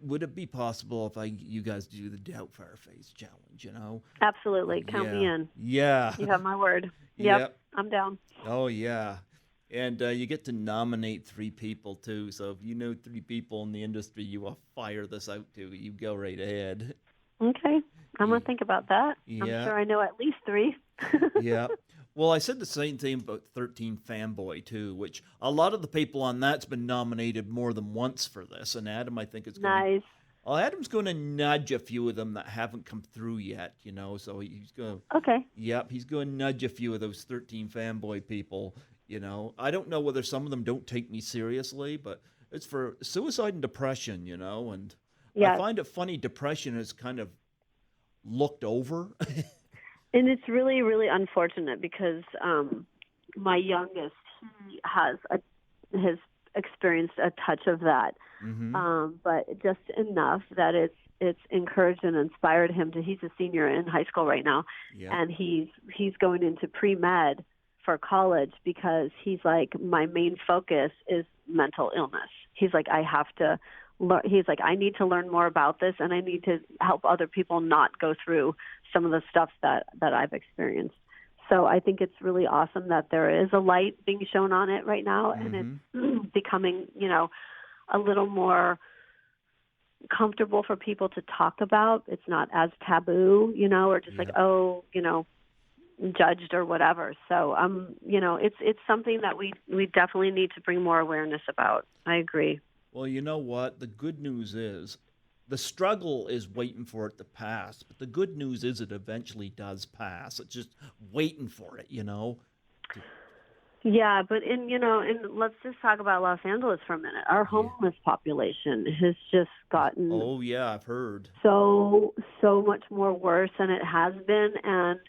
would it be possible if you guys do the Doubtfire Face Challenge? Absolutely, count me in. Yeah, you have my word. Yep. I'm down. Oh yeah, and you get to nominate 3 people too. So if you know 3 people in the industry you will fire this out to, you go right ahead. Okay, I'm gonna think about that. Yeah. I'm sure I know at least 3. Yeah. Well, I said the same thing about 13 Fanboy, too, which a lot of the people on that's been nominated more than once for this. And Adam, I think, is going nice. Well, Adam's going to nudge a few of them that haven't come through yet, so he's going to... Okay. Yep, he's going to nudge a few of those 13 Fanboy people, I don't know whether some of them don't take me seriously, but it's for suicide and depression, and yes. I find it funny, depression is kind of looked over. And it's really, really unfortunate because my youngest, he has experienced a touch of that, but just enough that it's encouraged and inspired him to. He's a senior in high school right now, and he's going into pre-med for college because he's like, my main focus is mental illness. He's like, I have to. He's like, I need to learn more about this, and I need to help other people not go through some of the stuff that I've experienced. So I think it's really awesome that there is a light being shown on it right now, and it's becoming, a little more comfortable for people to talk about. It's not as taboo, or just like, judged or whatever. So, it's something that we definitely need to bring more awareness about. I agree. Well, you know what? The good news is the struggle is waiting for it to pass, but the good news is it eventually does pass. It's just waiting for it, Yeah, but and let's just talk about Los Angeles for a minute. Our homeless population has just gotten Oh yeah, I've heard. So much more worse than it has been, and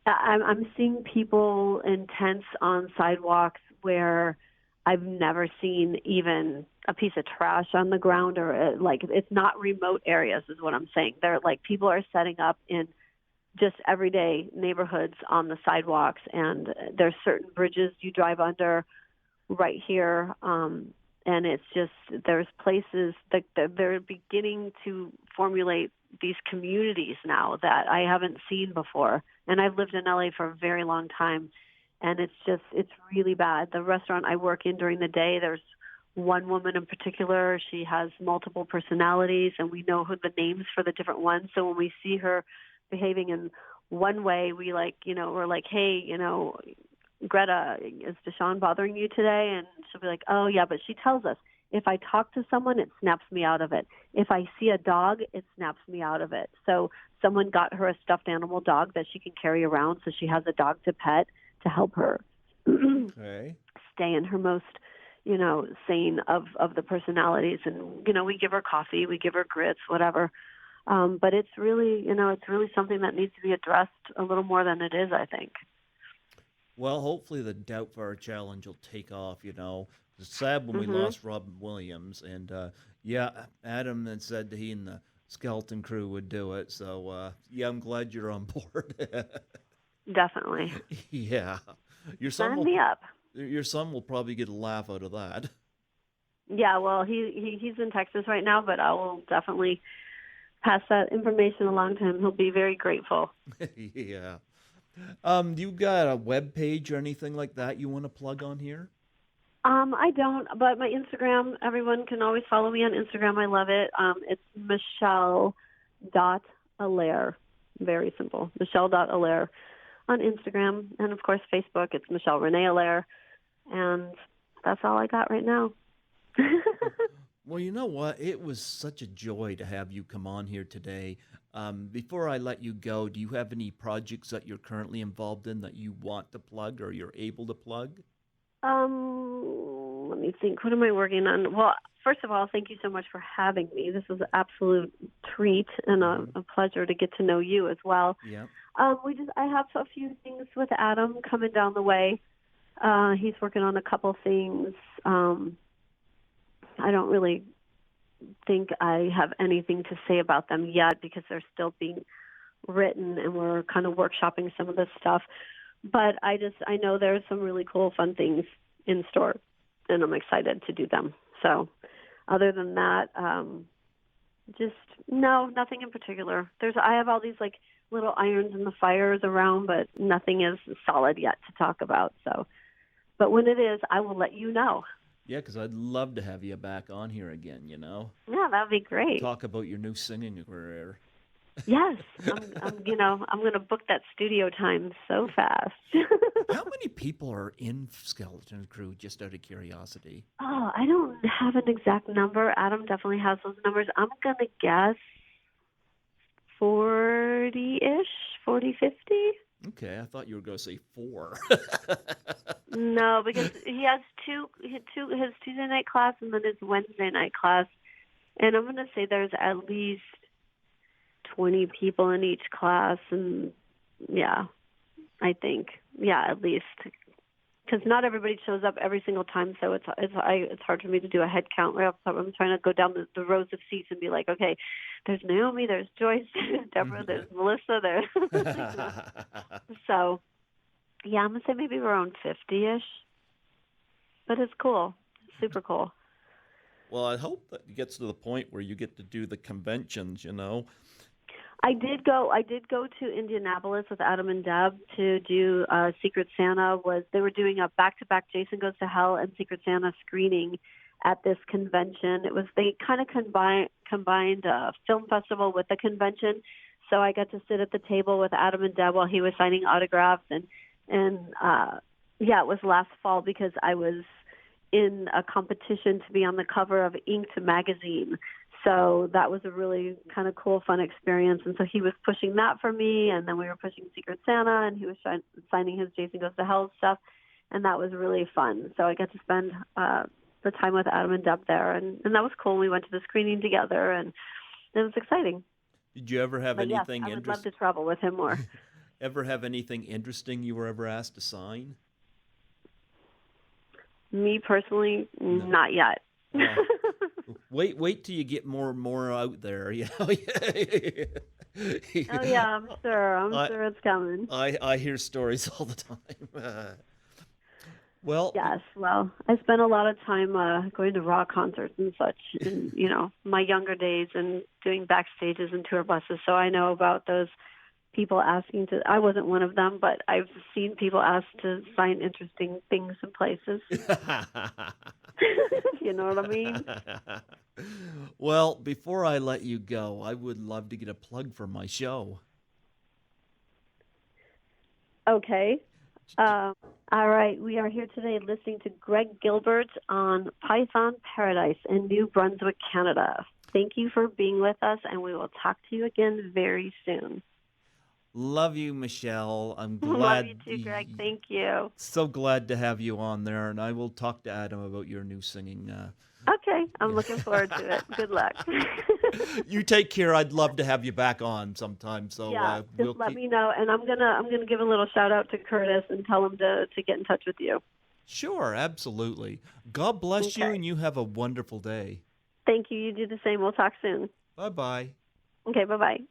I'm seeing people in tents on sidewalks where I've never seen even a piece of trash on the ground, or it's not remote areas is what I'm saying. They're like, people are setting up in just everyday neighborhoods on the sidewalks, and there's certain bridges you drive under right here. And it's just, there's places that they're beginning to formulate these communities now that I haven't seen before. And I've lived in LA for a very long time. And it's really bad. The restaurant I work in during the day, there's one woman in particular. She has multiple personalities, and we know who the names for the different ones. So when we see her behaving in one way, we're like, hey, Greta, is Deshaun bothering you today? And she'll be like, oh yeah, but she tells us, if I talk to someone, it snaps me out of it. If I see a dog, it snaps me out of it. So someone got her a stuffed animal dog that she can carry around, so she has a dog to pet to help her stay in her most, sane of the personalities. And, we give her coffee, we give her grits, whatever. But it's really, it's really something that needs to be addressed a little more than it is, I think. Well, hopefully the Doubtfire Challenge will take off, It's sad when we lost Robin Williams. And, Adam had said that he and the skeleton crew would do it. So, I'm glad you're on board. Definitely. Yeah. Sign me up. Your son will probably get a laugh out of that. Yeah, well, he's in Texas right now, but I will definitely pass that information along to him. He'll be very grateful. Yeah. You got a web page or anything like that you want to plug on here? I don't, but my Instagram, everyone can always follow me on Instagram. I love it. It's Michelle.Allaire. Very simple. Michelle.Allaire on Instagram. And, of course, Facebook. It's Michelle Renee Allaire. And that's all I got right now. Well, you know what? It was such a joy to have you come on here today. Before I let you go, do you have any projects that you're currently involved in that you want to plug or you're able to plug? Let me think. What am I working on? Well, first of all, thank you so much for having me. This was an absolute treat and a pleasure to get to know you as well. Yeah. I have a few things with Adam coming down the way. He's working on a couple things. I don't really think I have anything to say about them yet because they're still being written and we're kind of workshopping some of this stuff. But I know there's some really cool, fun things in store, and I'm excited to do them. So other than that, nothing in particular. I have all these like little irons in the fires around, but nothing is solid yet to talk about. So, but when it is, I will let you know. Yeah, because I'd love to have you back on here again, Yeah, that would be great. Talk about your new singing career. Yes, I'm going to book that studio time so fast. How many people are in Skeleton Crew, just out of curiosity? Oh, I don't have an exact number. Adam definitely has those numbers. I'm going to guess 40-ish, 40, 50. Okay, I thought you were going to say 4. No, because he has his Tuesday night class and then his Wednesday night class. And I'm going to say there's at least 20 people in each class. And yeah, I think, at least. Because not everybody shows up every single time, so it's hard for me to do a head count right off the top. I'm trying to go down the rows of seats and be like, okay, there's Naomi, there's Joyce, there's Deborah, there's Melissa, there's So, yeah, I'm going to say maybe around 50-ish. But it's cool. It's super cool. Well, I hope that it gets to the point where you get to do the conventions, I did go to Indianapolis with Adam and Deb to do Secret Santa. They were doing a back-to-back Jason Goes to Hell and Secret Santa screening at this convention. They kind of combined a film festival with a convention. So I got to sit at the table with Adam and Deb while he was signing autographs and it was last fall because I was in a competition to be on the cover of Inked magazine. So that was a really kind of cool, fun experience. And so he was pushing that for me, and then we were pushing Secret Santa, and he was signing his Jason Goes to Hell stuff, and that was really fun. So I got to spend the time with Adam and Deb there, and that was cool. We went to the screening together, and it was exciting. Did you ever have anything interesting? I would love to travel with him more. Ever have anything interesting you were ever asked to sign? Me personally, no. Not yet. Wait till you get more and more out there. Oh yeah, I'm sure it's coming. I hear stories all the time. Well, yes. Well, I spent a lot of time going to rock concerts and such, in my younger days, and doing backstages and tour buses. So I know about those people asking to. I wasn't one of them, but I've seen people ask to sign interesting things and places. You know what I mean? Well, before I let you go, I would love to get a plug for my show. Okay. All right. We are here today listening to Greg Gilbert on Python Paradise in New Brunswick, Canada. Thank you for being with us, and we will talk to you again very soon. Love you, Michelle. I'm glad. Love you too, Greg. Thank you. So glad to have you on there, and I will talk to Adam about your new singing. Okay, I'm looking forward to it. Good luck. You take care. I'd love to have you back on sometime. So yeah, just let me know, and I'm gonna give a little shout out to Curtis and tell him to get in touch with you. Sure, absolutely. God bless you, and you have a wonderful day. Thank you. You do the same. We'll talk soon. Bye-bye. Okay, bye-bye.